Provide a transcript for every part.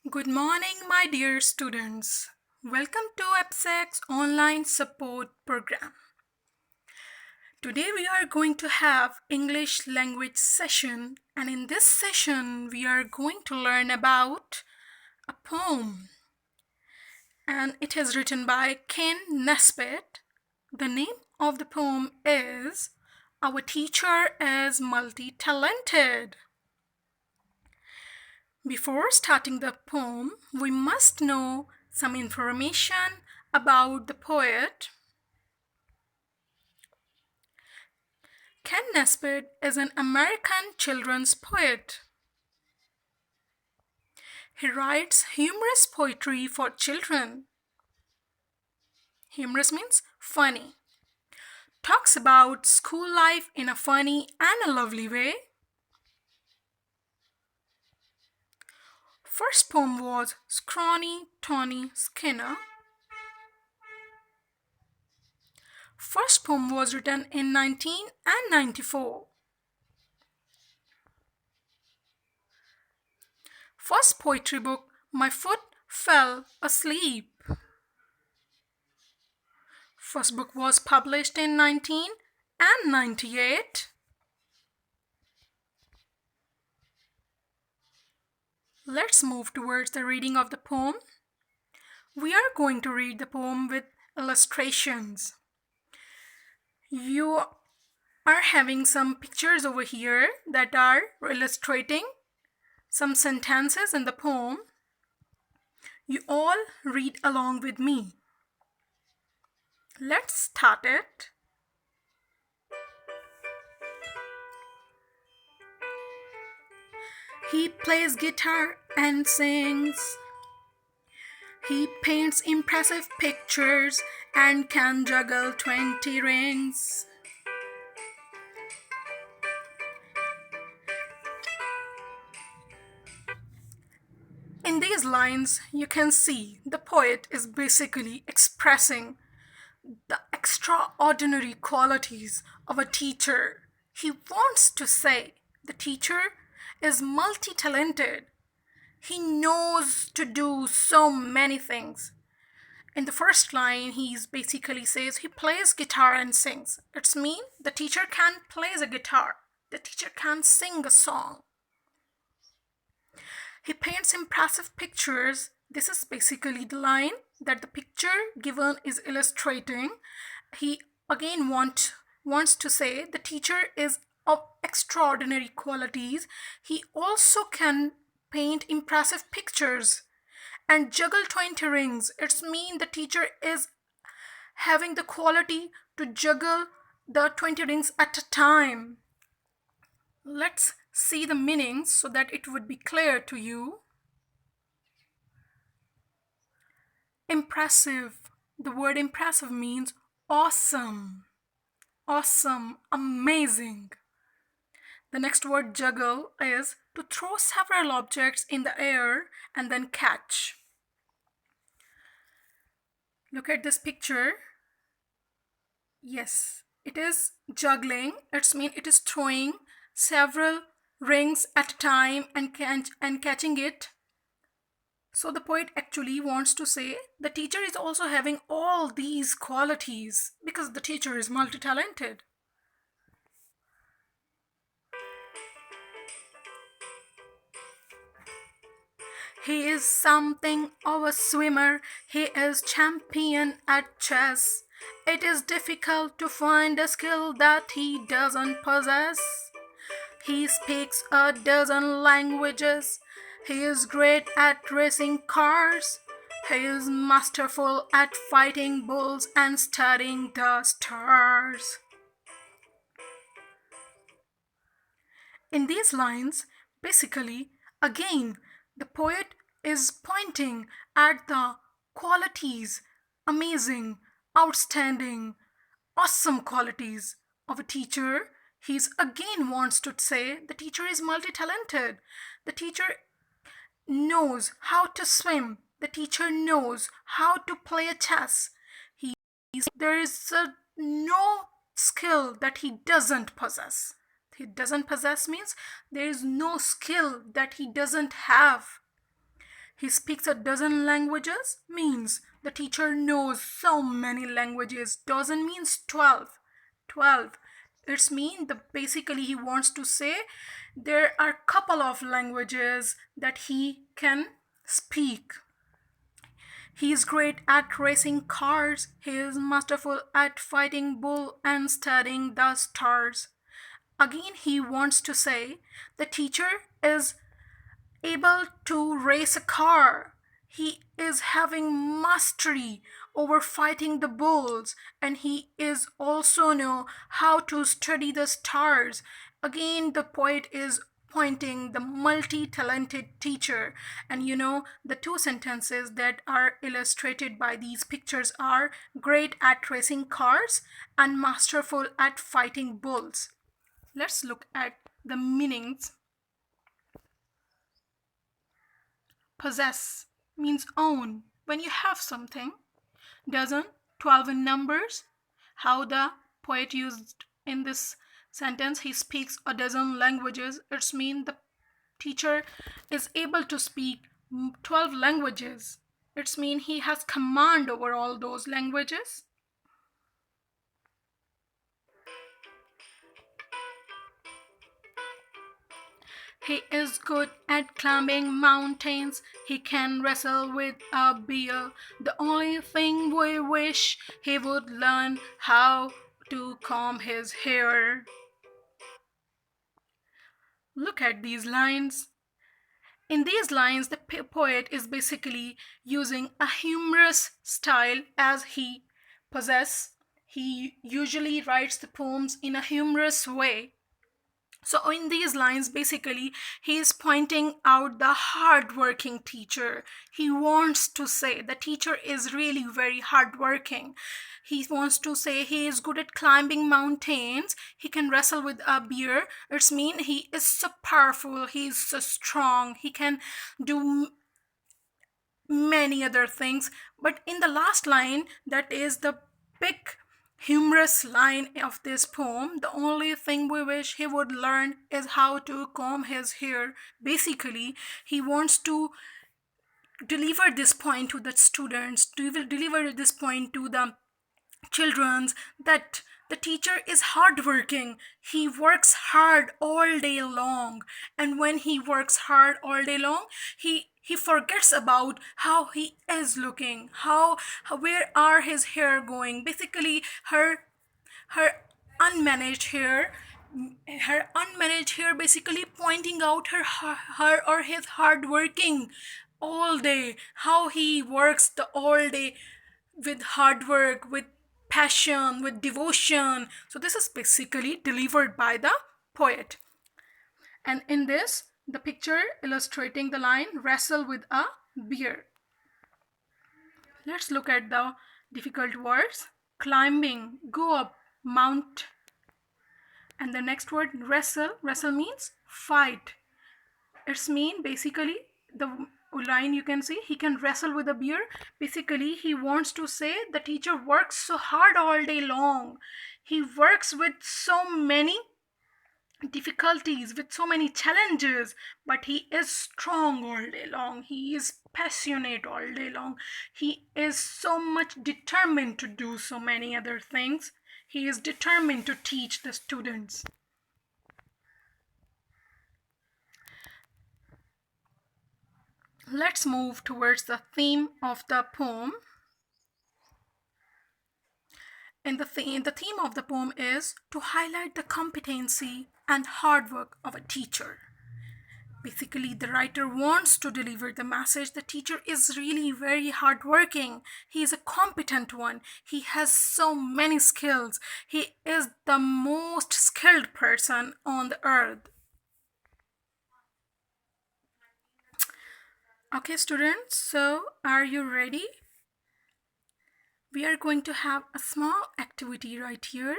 Good morning, my dear students. Welcome to APSACS online support program. Today we are going to have English language session, and in this session we are going to learn about a poem, and it is written by Ken Nesbitt. The name of the poem is Our Teacher is Multi-Talented. Before starting the poem, we must know some information about the poet. Ken Nesbitt is an American children's poet. He writes humorous poetry for children. Humorous means funny. Talks about school life in a funny and a lovely way. First poem was Scrawny Tony Skinner. First poem was written in 1994. First poetry book, My Foot Fell Asleep. First book was published in 1998. Let's move towards the reading of the poem. We are going to read the poem with illustrations. You are having some pictures over here that are illustrating some sentences in the poem. You all read along with me. Let's start it. He plays guitar and sings. He paints impressive pictures and can juggle 20 rings. In these lines, you can see the poet is basically expressing the extraordinary qualities of a teacher. He wants to say the teacher is multi-talented. He knows to do so many things. In the first line, he basically says he plays guitar and sings. It's mean the teacher can play the guitar. The teacher can sing a song. He paints impressive pictures. This is basically the line that the picture given is illustrating. He again wants to say the teacher is of extraordinary qualities. He also can paint impressive pictures and juggle 20 rings. It's mean the teacher is having the quality to juggle the 20 rings at a time. Let's see the meanings so that it would be clear to you. Impressive. The word impressive means awesome. Awesome, amazing. The next word juggle is to throw several objects in the air and then catch. Look at this picture. Yes, it is juggling. It means it is throwing several rings at a time and catching it. So the poet actually wants to say the teacher is also having all these qualities because the teacher is multi-talented. He is something of a swimmer. He is champion at chess. It is difficult to find a skill that he doesn't possess. He speaks a dozen languages. He is great at racing cars. He is masterful at fighting bulls and studying the stars. In these lines, basically, again, the poet is pointing at the qualities, amazing, outstanding, awesome qualities of a teacher. He's again wants to say the teacher is multi-talented. The teacher knows how to swim. The teacher knows how to play a chess. There is no skill that he doesn't possess. He doesn't possess means there is no skill that he doesn't have. He speaks a dozen languages means the teacher knows so many languages. Dozen means 12. 12. It's mean the basically he wants to say there are couple of languages that he can speak. He is great at racing cars. He is masterful at fighting bull and studying the stars. Again, he wants to say the teacher is able to race a car. He is having mastery over fighting the bulls, and he is also know how to study the stars. Again, the poet is pointing the multi-talented teacher, and the two sentences that are illustrated by these pictures are great at racing cars and masterful at fighting bulls. Let's look at the meanings. Possess means own. When you have something. Dozen, 12 in numbers. How the poet used in this sentence, he speaks a dozen languages. It's mean the teacher is able to speak 12 languages. It's mean he has command over all those languages. He is good at climbing mountains. He can wrestle with a bear. The only thing we wish he would learn how to comb his hair. Look at these lines. In these lines, the poet is basically using a humorous style as he possesses. He usually writes the poems in a humorous way. So in these lines, basically, he is pointing out the hardworking teacher. He wants to say the teacher is really very hardworking. He wants to say he is good at climbing mountains. He can wrestle with a bear. It's mean he is so powerful. He is so strong. He can do many other things. But in the last line, that is the big humorous line of this poem, the only thing we wish he would learn is how to comb his hair. Basically, he wants to deliver this point to the students, deliver this point to the children's, that the teacher is hardworking. He works hard all day long, and when he works hard all day long, he forgets about how he is looking, where are his hair going. Basically, her unmanaged hair basically pointing out her or his hard working all day, how he works the all day with hard work, with passion, with devotion. So this is basically delivered by the poet. And in this, the picture illustrating the line wrestle with a bear. Let's look at the difficult words. Climbing, go up, mount. And the next word, wrestle. Wrestle means fight. It's mean basically the line you can see, he can wrestle with a bear. Basically, he wants to say the teacher works so hard all day long. He works with so many difficulties, with so many challenges, but he is strong all day long. He is passionate all day long. He is so much determined to do so many other things. He is determined to teach the students. Let's move towards the theme of the poem. And the theme of the poem is to highlight the competency and hard work of a teacher. Basically, the writer wants to deliver the message the teacher is really very hardworking. He is a competent one. He has so many skills. He is the most skilled person on the earth. Okay, students, so are you ready? We are going to have a small activity right here.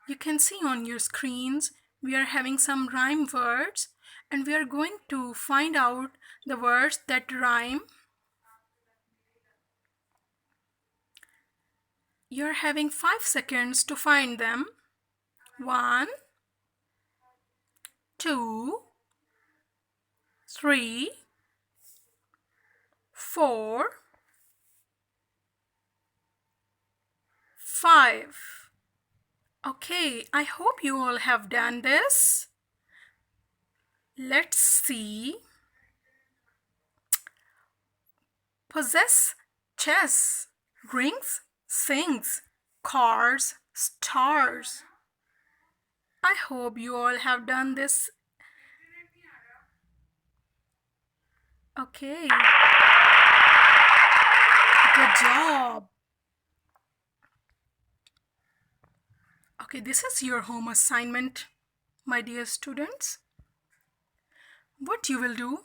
You can see on your screens, we are having some rhyme words, and we are going to find out the words that rhyme. You're having 5 seconds to find them. 1, 2, 3, 4, 5. Okay, I hope you all have done this. Let's see. Possess, chess, rings, sings, cars, stars. I hope you all have done this. Okay. Good job. Okay, this is your home assignment, my dear students. What you will do,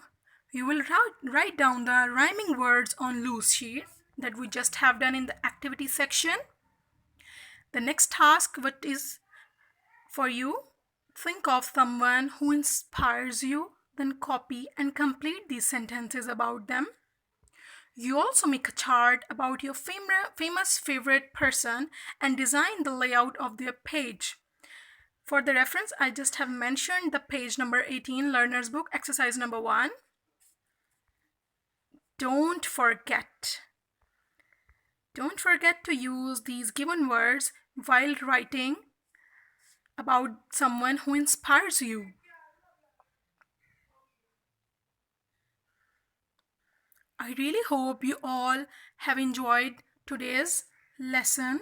you will write down the rhyming words on loose sheet that we just have done in the activity section. The next task, what is for you, think of someone who inspires you, then copy and complete these sentences about them. You also make a chart about your famous favorite person and design the layout of their page. For the reference, I just have mentioned the page number 18, Learner's Book, exercise number 1. Don't forget to use these given words while writing about someone who inspires you. I really hope you all have enjoyed today's lesson.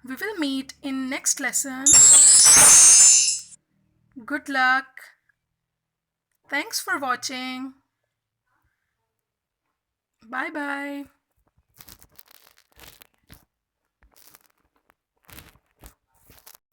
We will meet in next lesson. Good luck. Thanks for watching. Bye bye.